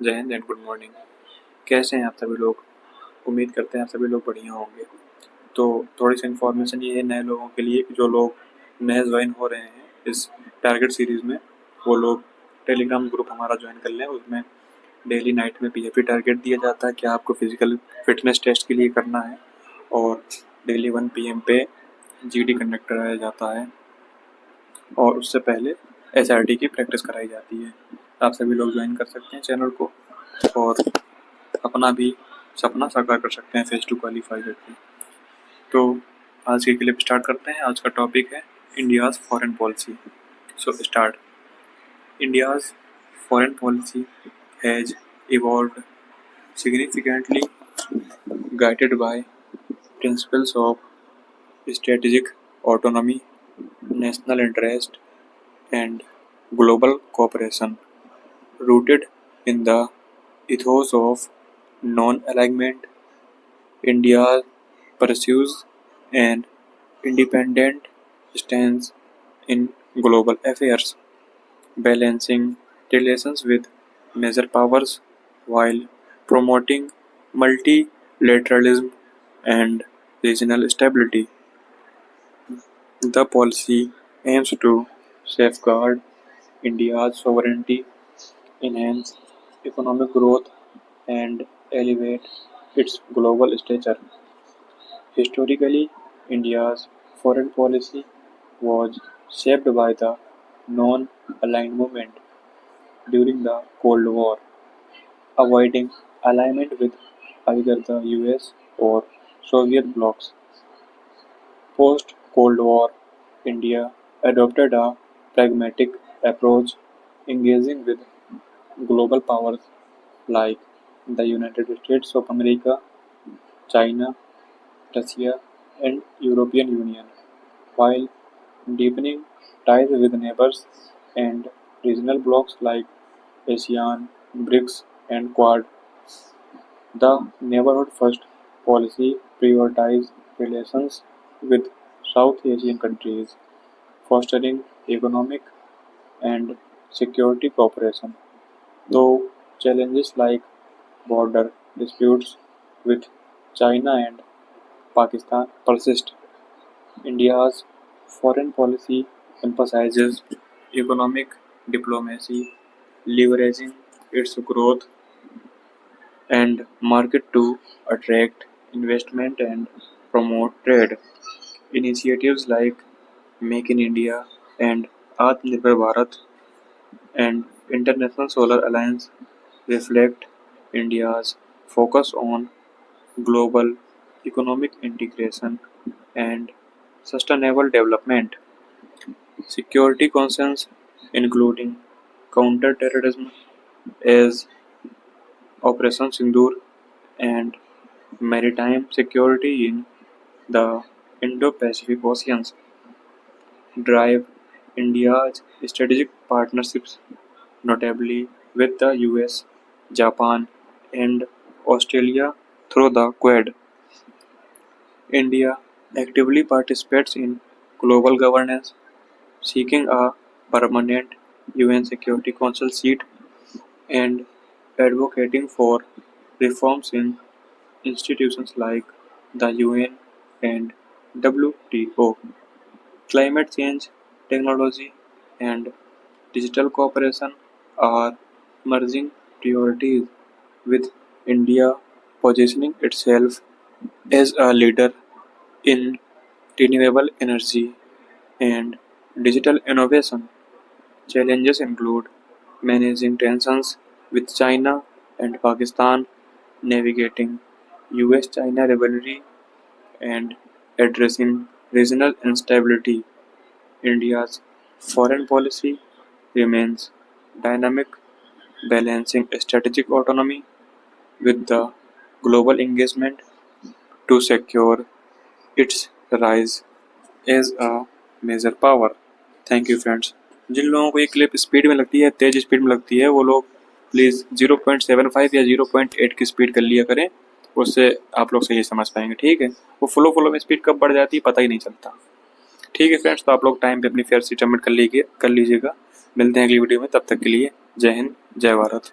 जय Hind and good morning. कैसे हैं आप सभी लोग? उम्मीद करते हैं आप सभी लोग बढ़िया होंगे। तो थोड़ी सी इन्फॉर्मेशन ये है नए लोगों के लिए कि जो लोग नए ज्वाइन हो रहे हैं इस टारगेट सीरीज़ में, वो लोग टेलीग्राम ग्रुप हमारा ज्वाइन कर लें। उसमें डेली नाइट में पीएफपी टारगेट दिया जाता है, क्या आपको फिजिकल फिटनेस टेस्ट के लिए करना है, और डेली 1 PM पे जीडी कंडक्ट कराया जाता है, और उससे पहले एसआरटी की प्रैक्टिस कराई जाती है। आप सभी लोग ज्वाइन कर सकते हैं चैनल को और अपना भी सपना साकार कर सकते हैं फेज 2 क्वालिफाई करके। तो आज की क्लिप स्टार्ट करते हैं। आज का टॉपिक है India's foreign policy. So start. India's foreign policy has evolved significantly, guided by principles of strategic autonomy, national interest, and global cooperation, rooted in the ethos of non-alignment. India pursues an independent stance in global affairs, balancing relations with major powers while promoting multilateralism and regional stability. The policy aims to safeguard India's sovereignty, enhance economic growth, and elevate its global stature. Historically, India's foreign policy was shaped by the non-aligned movement during the Cold War, avoiding alignment with either the US or Soviet blocs. Post-Cold War, India adopted a pragmatic approach, engaging with global powers like the United States of America, China, Russia, and European Union, while deepening ties with neighbors and regional blocs like ASEAN, BRICS, and Quad. The Neighborhood First policy prioritized relations with South Asian countries, fostering economic and security cooperation. Though challenges like border disputes with China and Pakistan persist, India's foreign policy emphasizes economic diplomacy, leveraging its growth and market to attract investment and promote trade. Initiatives like Make in India and Atmanirbhar Bharat and International Solar Alliance reflect India's focus on global economic integration and sustainable development. Security concerns, including counter-terrorism as Operation Sindoor and maritime security in the Indo-Pacific Oceans, drive India's strategic partnerships, notably with the US, Japan, and Australia through the Quad. India actively participates in global governance, seeking a permanent UN Security Council seat and advocating for reforms in institutions like the UN and WTO. Climate change, technology, and digital cooperation are emerging priorities, with India positioning itself as a leader in renewable energy and digital innovation. Challenges include managing tensions with China and Pakistan, navigating US China rivalry, and addressing regional instability. India's foreign policy remains dynamic, balancing strategic autonomy with the global engagement to secure its rise as a major power. Thank you friends. जिन लोगों को ये clip speed में लगती है, तेज speed में लगती है, वो लोग प्लीज़ 0.75 या 0.8 की स्पीड कर लिया करें, उससे आप लोग सही समझ पाएंगे। ठीक है, वो फ्लो में स्पीड कब बढ़ जाती है पता ही नहीं चलता। ठीक है फ्रेंड्स, तो आप लोग टाइम पे अपनी फेयर सीट सबमिट कर लीजिएगा। मिलते हैं अगली वीडियो में, तब तक के लिए जय हिंद, जय भारत।